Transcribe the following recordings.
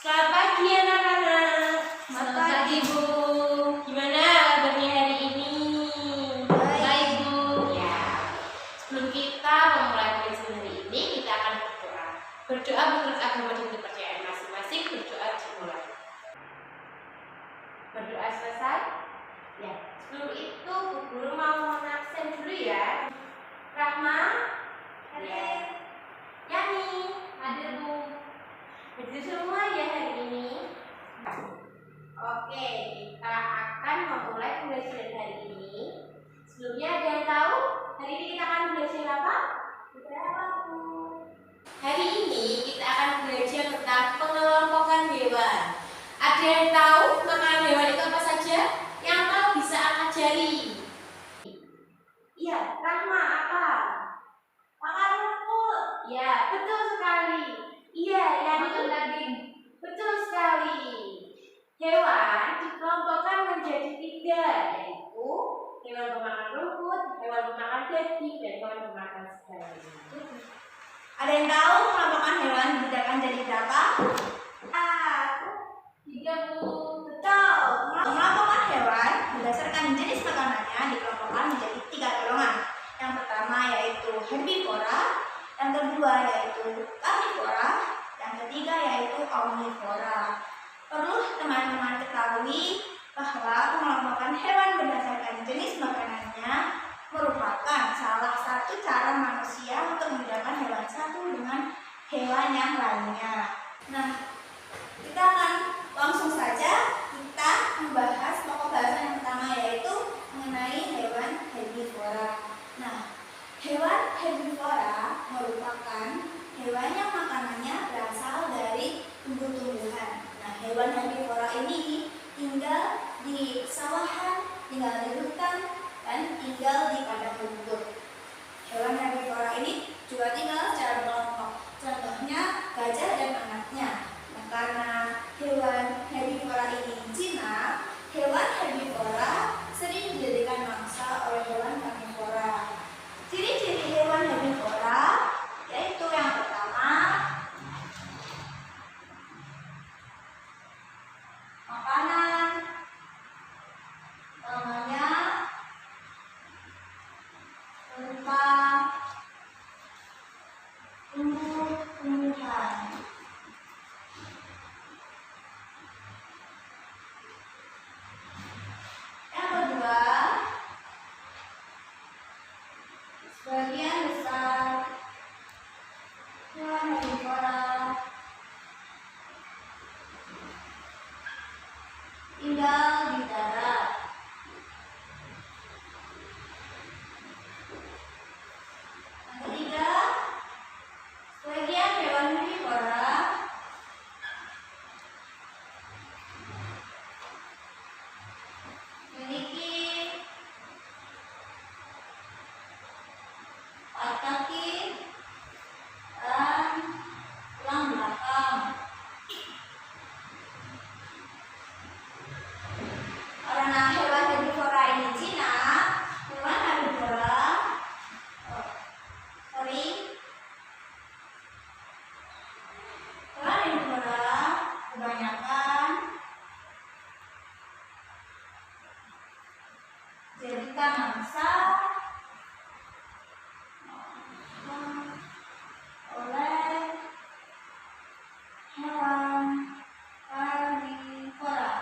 Selamat pagi anak-anak. Selamat pagi Bu. Gimana kabarnya hari ini? Baik Bu. Ya. Sebelum kita memulai pelajaran hari ini, kita akan berdoa. Berdoa menurut agama dan kepercayaan masing-masing. Berdoa dimulai. Berdoa selesai? Ya. Sebelum itu, Bu Guru mau absen dulu ya. Rahma, Hadir. Yani, hadir Bu. Hadir semua ya hari ini. Oke, kita akan memulai pembelajaran hari ini. Sebelumnya ada yang tahu hari ini kita akan belajar apa? Bu. Hari ini kita akan belajar tentang pengelompokan hewan. Ada yang tahu makanan hewan itu apa saja? Yang tahu bisa angkat jari. Iya, Rahma apa? Makan rumput. Ya, betul sekali. Iya, Makan daging. betul sekali. Hewan dikelompokkan menjadi 3, yaitu hewan pemakan rumput, hewan pemakan daging, dan hewan pemakan segala macam. Ada yang tahu kelompokan hewan dibedakan jadi berapa? 3 Bu. Betul. Kelompokan hewan berdasarkan jenis makanannya dikelompokkan menjadi 3 golongan. Yang pertama yaitu herbivora, yang kedua yaitu karnivora, yang ketiga yaitu omnivora. Perlu teman-teman ketahui bahwa pengelompokan hewan berdasarkan jenis makanannya merupakan salah satu cara manusia untuk membedakan hewan satu dengan hewan yang lainnya. Nah, kita akan langsung saja kita membahas pokok bahasan yang pertama yaitu mengenai hewan herbivora. Nah, hewan herbivora merupakan hewan yang makanannya berasal dari tumbuh-tumbuhan. Nah, hewan herbivora ini tinggal di sawahan, tinggal di hutan, dan tinggal di padang rumput. Hewan herbivora ini juga tinggal secara berkelompok. Contohnya gajah dan anaknya. Nah, karena hewan herbivora ini jinak, hewan herbivora sering dijadikan mangsa oleh hewan karnivora. Ciri-ciri hewan herbivora yaitu yang pertama, makanan, namanya berupa tumbuh-tumbuhan. Yang kedua, sebagian besar hewan herbivora tinggal di darat. Yang ketiga, sebagian hewan herbivora memiliki 4 kaki dan tulang belakang. Karena hewan herbivora ini jinak, hewan herbivora kebanyakan jadikan mangsa oleh hewan karnivora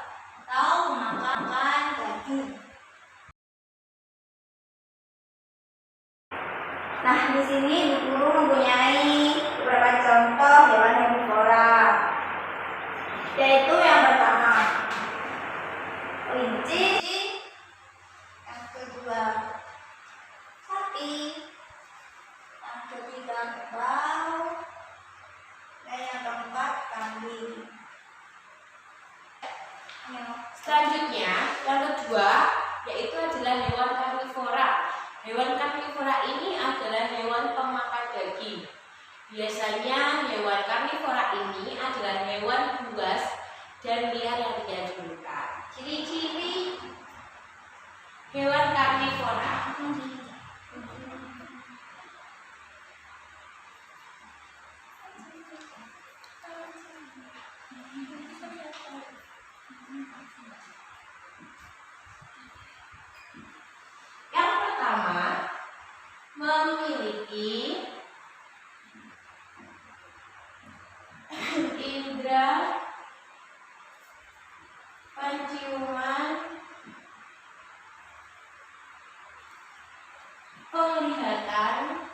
atau memakan daging. Nah, di sini Bu Guru mempunyai beberapa contoh hewan herbivora, yaitu yang pertama kelinci, yang kedua sapi, yang ketiga kerbau, dan yang keempat kambing. Selanjutnya, yang kedua yaitu adalah hewan karnivora. Hewan karnivora ini adalah hewan pemakan daging. Biasanya hewan karnivora ini adalah hewan buas dan liar yang tidak dimakan. Ciri-ciri hewan karnivora. penglihatan,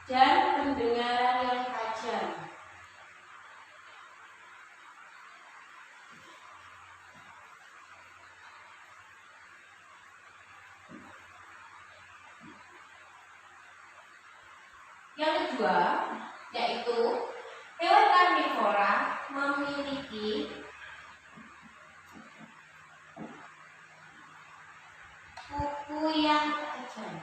dan pendengaran yang tajam. Yang kedua, yaitu hewan karnivora memiliki kuku yang tajam.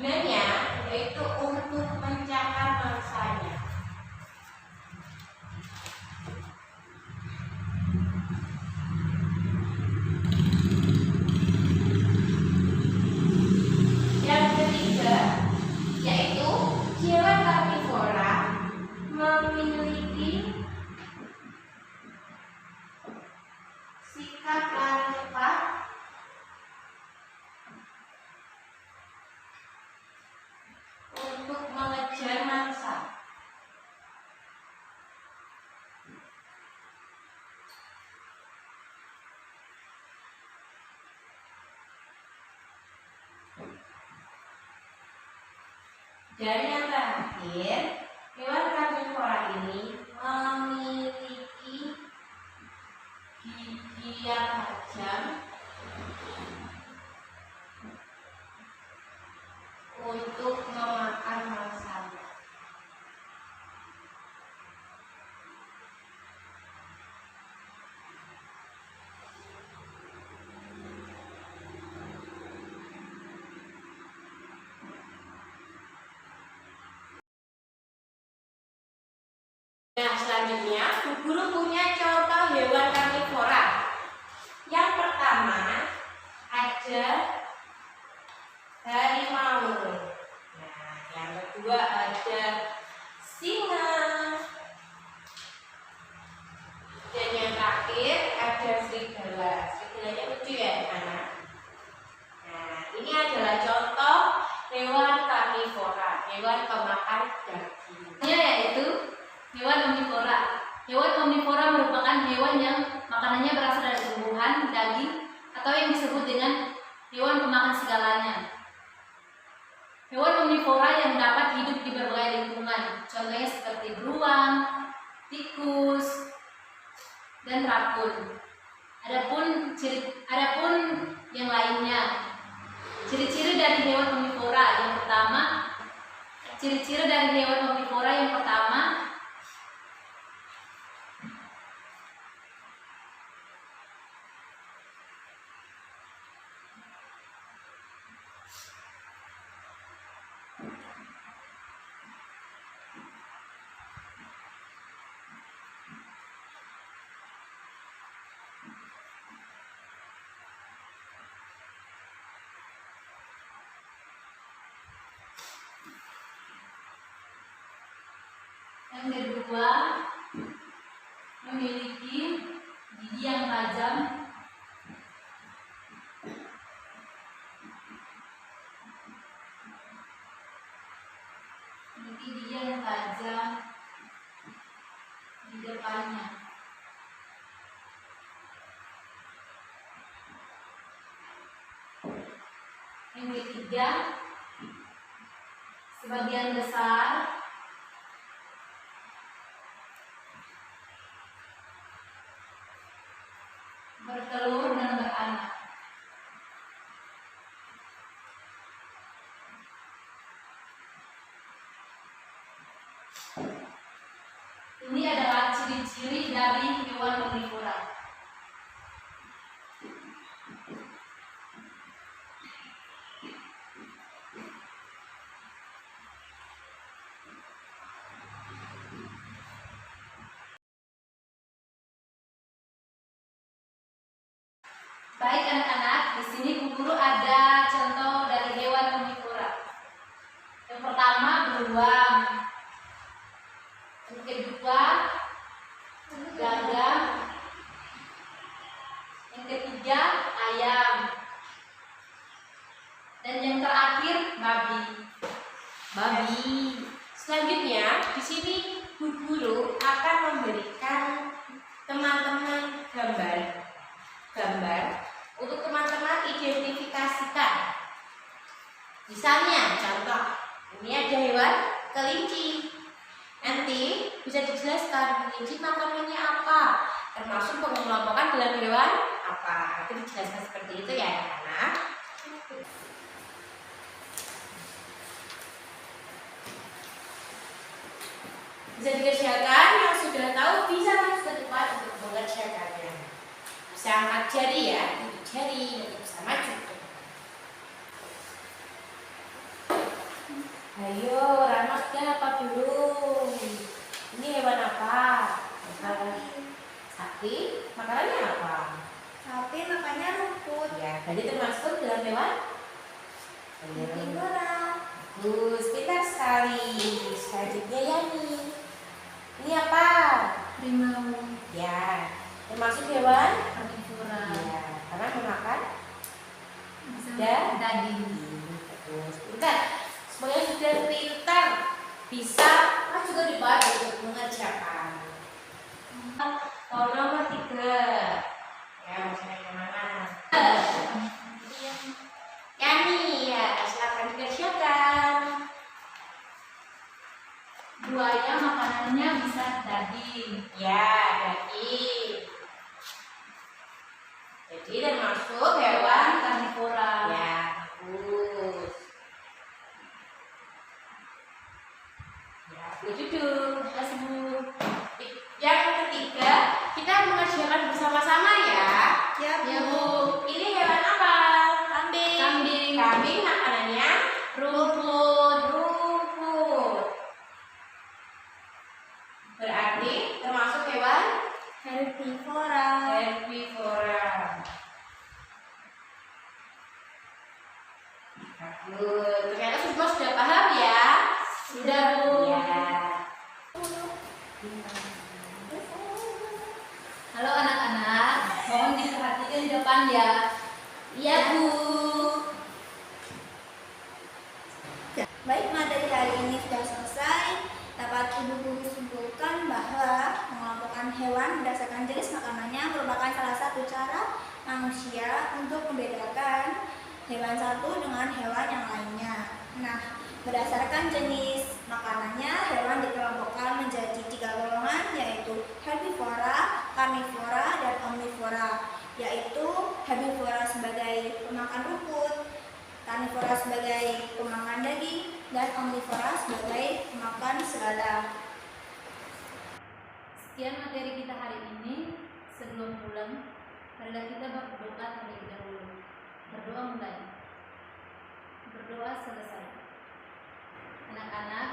Gunanya yaitu untuk mencakar mangsanya. Yang ketiga, yaitu hewan karnivora memiliki sikap lari cepat untuk mengejar mangsa. Dan yang terakhir, hewan karnivora ini memiliki gigi yang tajam untuk memakan mangsanya. Nah, selanjutnya guru punya contoh hewan karnivora. Yang pertama ada harimau. Nah, yang kedua ada singa. Dan yang terakhir ada serigala. Serigalanya lucu ya, anak. Nah, ini adalah contoh hewan karnivora, hewan pemakan daging. Yaitu hewan omnivora. Hewan omnivora merupakan hewan yang makanannya berasal dari tumbuhan, daging, atau yang disebut dengan hewan pemakan segalanya. Hewan omnivora yang dapat hidup di berbagai lingkungan, contohnya seperti beruang, tikus, dan rakun. Adapun yang lainnya, ciri-ciri dari hewan omnivora yang pertama, yang kedua memiliki gigi yang tajam. Di depannya. Yang ketiga, sebagian besar bertelur dan beranak. Ini adalah ciri-ciri dari hewan omnivora. Baik anak-anak, di sini Bu Guru ada contoh dari hewan omnivora. Yang pertama beruang. Yang kedua gagak. Yang ketiga ayam. Dan yang terakhir babi. Selanjutnya guru akan memberikan teman-teman gambar untuk teman-teman identifikasikan. Misalnya, contoh, ini ada hewan kelinci. Nanti bisa dijelaskan kelinci makanannya apa, termasuk pengelompokan dalam hewan apa. Itu dijelaskan seperti itu ya anak-anak. Bisa dikerjakan, yang sudah tahu bisa masuk ke depan untuk mengerjakannya. Bisa angkat jari ya, tunjuk jari, dan bisa maju. Ayo, Rama sudah apa dulu? Ini hewan apa? Sapi. Makanannya apa? Sapi makannya rumput. Ya, tadi termasuk dalam hewan? Herbivora. Bagus, pintar sekali. Selanjutnya Yani. Ini apa? Harimau. Ya, termasuk hewan? Karnivora. Ya, karena memakan Bisa daging. Bagus, pintar. Semuanya sudah pintar. Bisa kan juga dibantu untuk mengerjakan. Kalau nomor 3, ya maksudnya kemana? Yani, ya silakan dikerjakan. Buaya makanannya bisa daging. Ya, daging. Jadi termasuk hewan Karnivora. ya, bagus. Ya, duduk. Makasih Bu. Yang ketiga, kita mengerjakan bersama-sama ya. Ya, Ya Bu. Ini hewan apa? Kambing. Kambing. Kambing makanannya Rumput. rumput. Berarti termasuk hewan Herbivora. herbivora. Bagus. Ternyata semua sudah paham ya? Sudah Bu. Ya. Halo anak-anak, mohon diperhatikan di depan ya. Iya Bu. Baik, materi hari ini sudah selesai. Dapat Ibu Guru simpulkan bahwa mengelompokkan hewan berdasarkan jenis makanannya merupakan salah satu cara manusia untuk membedakan hewan satu dengan hewan yang lainnya. Nah, berdasarkan jenis makanannya, hewan dikelompokkan menjadi 3 golongan, yaitu herbivora, karnivora, dan omnivora. Yaitu herbivora sebagai pemakan rumput, karnivora sebagai pemakan daging, dan omnivora sebagai pemakan segala. Sekian materi kita hari ini. Sebelum pulang, marilah kita berdoa terlebih dahulu. Berdoa mulai. Berdoa selesai. Anak-anak,